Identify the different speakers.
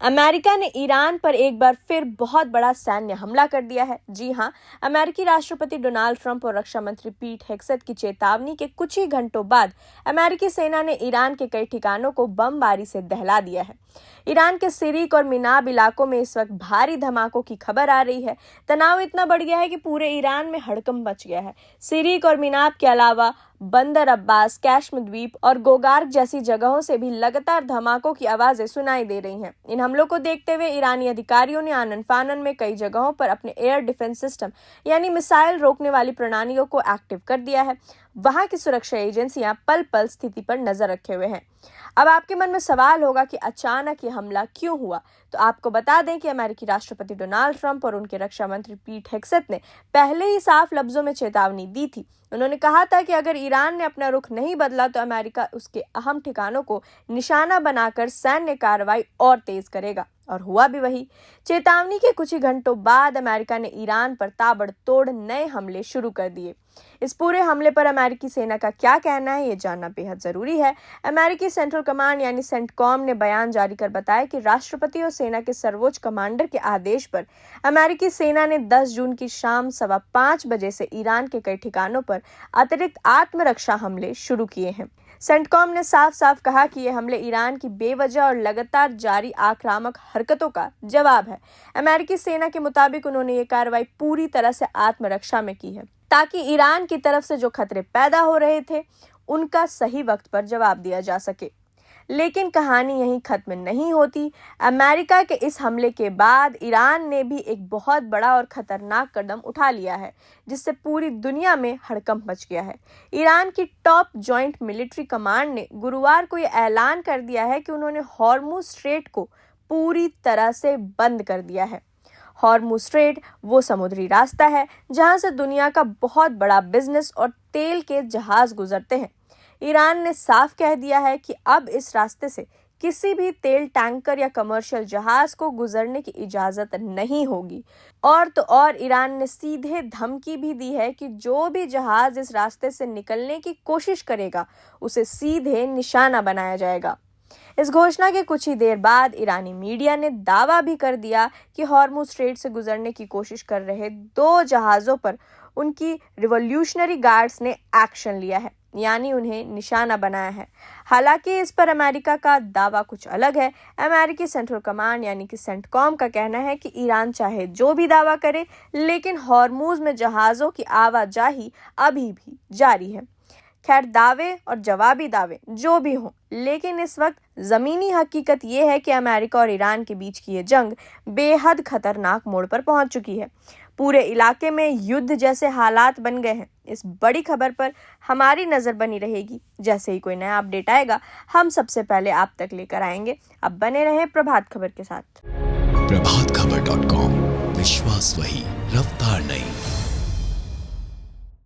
Speaker 1: America ने Iran पर एक बार फिर बहुत बड़ा सैन्य हमला कर दिया है। जी हां, अमेरिकी राष्ट्रपति डोनाल्ड ट्रंप और रक्षा मंत्री पीट हेग्सेथ की चेतावनी के कुछ ही घंटों बाद अमेरिकी सेना ने ईरान के कई ठिकानों को बमबारी से दहला दिया है। ईरान के सिरिक और मिनाब इलाकों में इस वक्त भारी धमाकों की खबर आ रही है। तनाव इतना बढ़ गया है कि पूरे ईरान में हड़कंप मच गया है। सिरिक और मिनाब के अलावा बंदर अब्बास, कैश्म द्वीप और गोगार्क जैसी जगहों से भी लगातार धमाकों की आवाजें सुनाई दे रही हैं। इन हमलों को देखते हुए ईरानी अधिकारियों ने आनन फानन में कई जगहों पर अपने एयर डिफेंस सिस्टम यानी मिसाइल रोकने वाली प्रणालियों को एक्टिव कर दिया है। वहां की सुरक्षा एजेंसियां पल पल स्थिति पर नजर रखे हुए हैं। अब आपके मन में सवाल होगा कि अचानक ये हमला क्यों हुआ, तो आपको बता दें कि अमेरिकी राष्ट्रपति डोनाल्ड ट्रंप और उनके रक्षा मंत्री पीट हेग्सेथ ने पहले ही साफ लफ्जों में चेतावनी दी थी। उन्होंने कहा था कि अगर ईरान ने अपना रुख नहीं बदला तो अमेरिका उसके अहम ठिकानों को निशाना बनाकर सैन्य कार्रवाई और तेज करेगा, और हुआ भी वही। चेतावनी के कुछ ही घंटों बाद अमेरिका ने ईरान पर ताबड़तोड़ नए हमले शुरू कर दिए। इस पूरे हमले पर अमेरिकी सेना का क्या कहना है, ये जानना बेहद जरूरी है। अमेरिकी सेंट्रल कमांड यानी सेंटकॉम ने बयान जारी कर बताया कि राष्ट्रपति और सेना के सर्वोच्च कमांडर के आदेश पर अमेरिकी सेना ने 10 जून की शाम 5:15 बजे से ईरान के कई ठिकानों पर अतिरिक्त आत्मरक्षा हमले शुरू किए हैं। सेंटकॉम ने साफ साफ कहा कि ये हमले ईरान की बेवजह और लगातार जारी आक्रामक हरकतों का जवाब है। अमेरिकी सेना के मुताबिक उन्होंने ये कार्रवाई पूरी तरह से आत्मरक्षा में की है, ताकि ईरान की तरफ से जो खतरे पैदा हो रहे थे उनका सही वक्त पर जवाब दिया जा सके। लेकिन कहानी यहीं खत्म नहीं होती। अमेरिका के इस हमले के बाद ईरान ने भी एक बहुत बड़ा और खतरनाक कदम उठा लिया है, जिससे पूरी दुनिया में हड़कंप मच गया है। ईरान की टॉप जॉइंट मिलिट्री कमांड ने गुरुवार को यह ऐलान कर दिया है कि उन्होंने हॉर्मुज स्ट्रेट को पूरी तरह से बंद कर दिया है। हॉर्मुज स्ट्रेट वो समुद्री रास्ता है जहां से दुनिया का बहुत बड़ा बिजनेस और तेल के जहाज गुजरते हैं। ईरान ने साफ कह दिया है कि अब इस रास्ते से किसी भी तेल टैंकर या कमर्शियल जहाज को गुजरने की इजाजत नहीं होगी। और तो और ईरान ने सीधे धमकी भी दी है कि जो भी जहाज इस रास्ते से निकलने की कोशिश करेगा उसे सीधे निशाना बनाया जाएगा। इस घोषणा के कुछ ही देर बाद ईरानी मीडिया ने दावा भी कर दिया कि हॉर्मुज स्ट्रेट से गुजरने की कोशिश कर रहे 2 जहाजों पर उनकी रिवॉल्यूशनरी गार्ड्स ने एक्शन लिया है, यानी उन्हें निशाना बनाया है। हालांकि इस पर अमेरिका का दावा कुछ अलग है। अमेरिकी सेंट्रल कमांड यानी कि सेंटकॉम का कहना है कि ईरान चाहे जो भी दावा करे, लेकिन हॉर्मुज में जहाजों की आवाजाही अभी भी जारी है। खैर, दावे और जवाबी दावे जो भी हों, लेकिन इस वक्त जमीनी हकीकत ये है कि अमेरिका और ईरान के बीच की ये जंग बेहद खतरनाक मोड़ पर पहुंच चुकी है। पूरे इलाके में युद्ध जैसे हालात बन गए हैं। इस बड़ी खबर पर हमारी नजर बनी रहेगी। जैसे ही कोई नया अपडेट आएगा, हम सबसे पहले आप तक लेकर आएंगे। अब बने रहें प्रभात खबर के साथ।
Speaker 2: प्रभातखबर.com, विश्वास वही, रफ्तार नहीं।